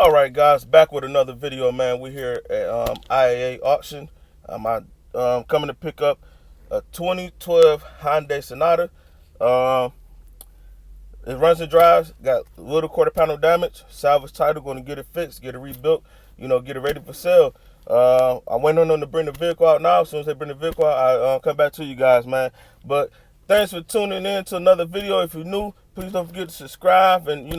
Alright guys, back with another video, man. We're here at IAA auction. I'm coming to pick up a 2012 Hyundai Sonata. It runs and drives, got a little quarter panel damage, salvage title, going to get it fixed, get it rebuilt, get it ready for sale. I went on to bring the vehicle out now. As soon as they bring the vehicle out, I come back to you guys, man. But thanks for tuning in to another video. If you're new, please don't forget to subscribe and,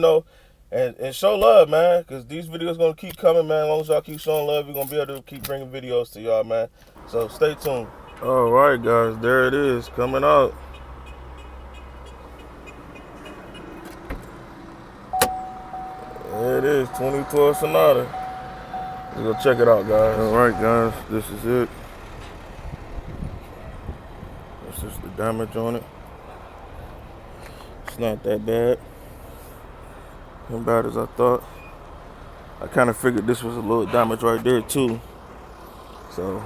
and show love, man, because these videos going to keep coming, man. As long as y'all keep showing love, we're going to be able to keep bringing videos to y'all, man. So stay tuned. All right, guys, there it is, coming out. There it is, 2012 Sonata. Let's go check it out, guys. All right, guys, this is it. This is the damage on it. It's not that bad. As bad as I thought. I kind of figured this was a little damage right there, too. So,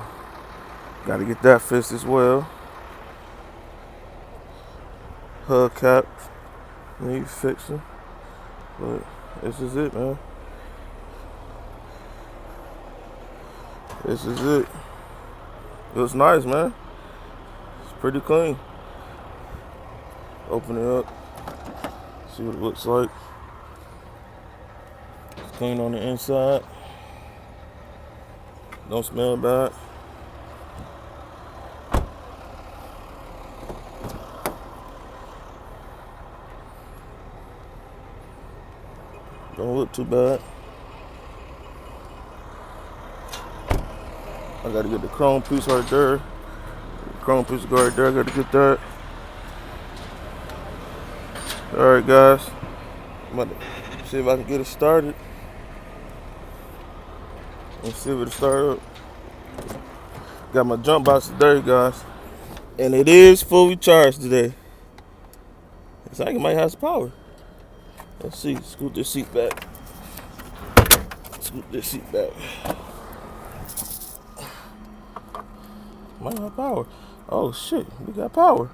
got to get that fixed as well. Hubcap needs fixing. But this is it, man. This is it. It was nice, man. It's pretty clean. Open it up. See what it looks like. It's clean on the inside. Don't smell bad. Don't look too bad. I gotta get the chrome piece right there. The chrome piece go right there. I gotta get that. Alright, guys. I'm about to see if I can get it started. Let's see if it'll start up. Got my jump box today, guys. And it is fully charged today. Looks like it might have some power. Let's see. Scoot this seat back. Scoot this seat back. Might have power. Oh shit, we got power.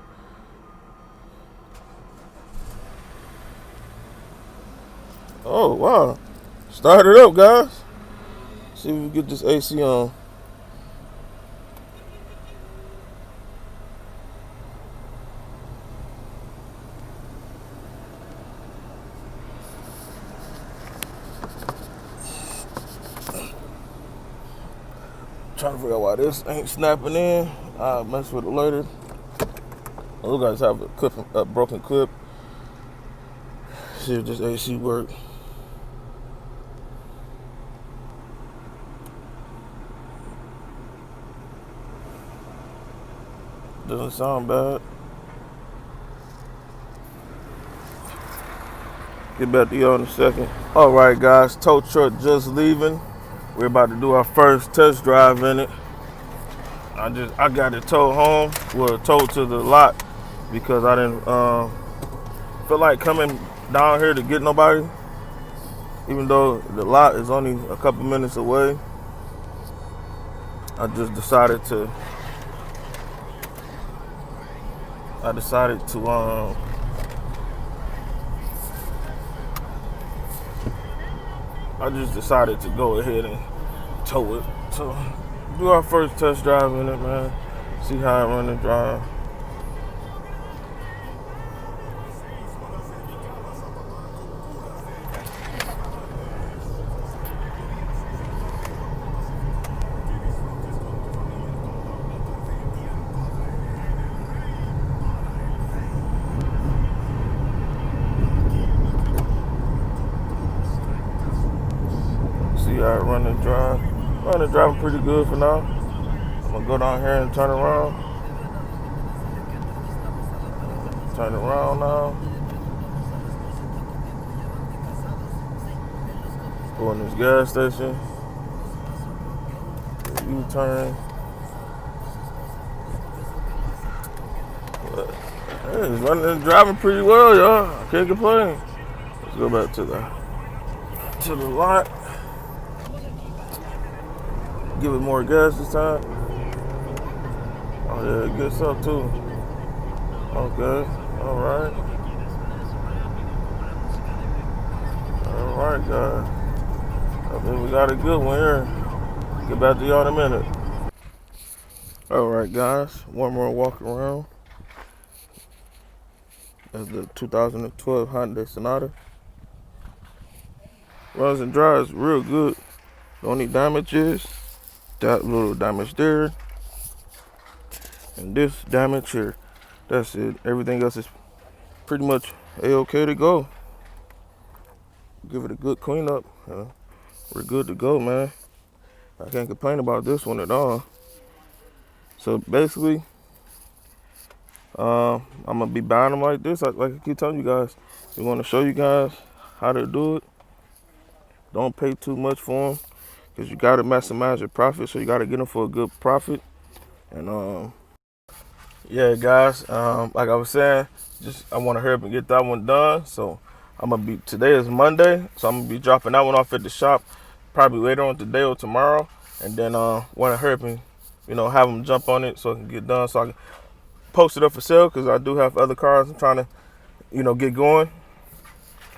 Oh wow. Start it up, guys. See if we get this AC on. Trying to figure out why this ain't snapping in. I'll mess with it later. You guys have a broken clip. See if this AC work. Doesn't sound bad. Get back to y'all in a second. All right, guys, tow truck just leaving. We're about to do our first test drive in it. I got it towed home, well, towed to the lot because I didn't feel like coming down here to get nobody, even though the lot is only a couple minutes away. I decided to go ahead and tow it. So do our first test drive in it, man. See how it run and drive. See how it run and drive. Running driving pretty good for now. I'm gonna go down here and turn around. Turn around now. Go in this gas station. U-turn. Hey, it's running and driving pretty well, y'all. I can't complain. Let's go back to the lot. Give it more gas this time. Oh yeah, it gets up too. Okay, all right, guys. I think we got a good one here. Get back to y'all in a minute. Alright guys, one more walk around. That's the 2012 Hyundai Sonata. Runs and drives real good. The only damage is that little damage there and this damage here. That's it. Everything else is pretty much a-okay to go. Give it a good cleanup. We're good to go, man. I can't complain about this one at all. So basically, I'm gonna be buying them like this. Like I keep telling you guys, we want to show you guys how to do it. Don't pay too much for them because you got to maximize your profit. So you got to get them for a good profit. And yeah, guys, like I was saying, I want to hurry up and get that one done. So today is Monday, so I'm gonna be dropping that one off at the shop probably later on today or tomorrow. And then want to hurry up and have them jump on it so it can get done, so I can post it up for sale, because I do have other cars I'm trying to get going.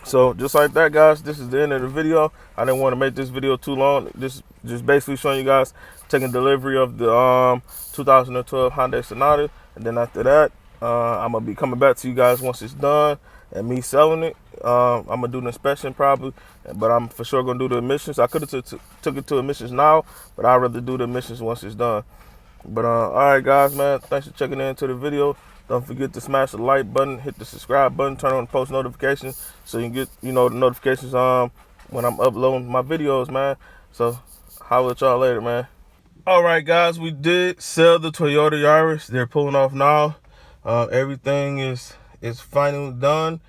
So just like that, guys, this is the end of the video. I didn't want to make this video too long. This just basically showing you guys taking delivery of the 2012 Hyundai Sonata, and then after that, I'm gonna be coming back to you guys once it's done and me selling it. I'm gonna do the inspection probably, but I'm for sure gonna do the emissions. I could have took it to emissions now, but I'd rather do the emissions once it's done. But all right, guys, man, thanks for checking into the video. Don't forget to smash the like button, hit the subscribe button, turn on post notifications so you can get the notifications when I'm uploading my videos, man. So holla at y'all later, man. All right, guys, we did sell the Toyota Yaris. They're pulling off now. Everything is finally done.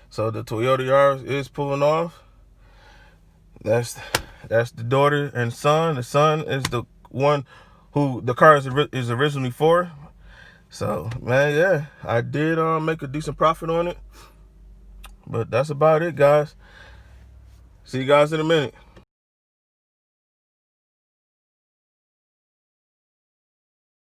So the Toyota Yaris is pulling off. That's the daughter and son. The son is the one who the car is originally for. So, man, yeah, I did make a decent profit on it. But that's about it, guys. See you guys in a minute.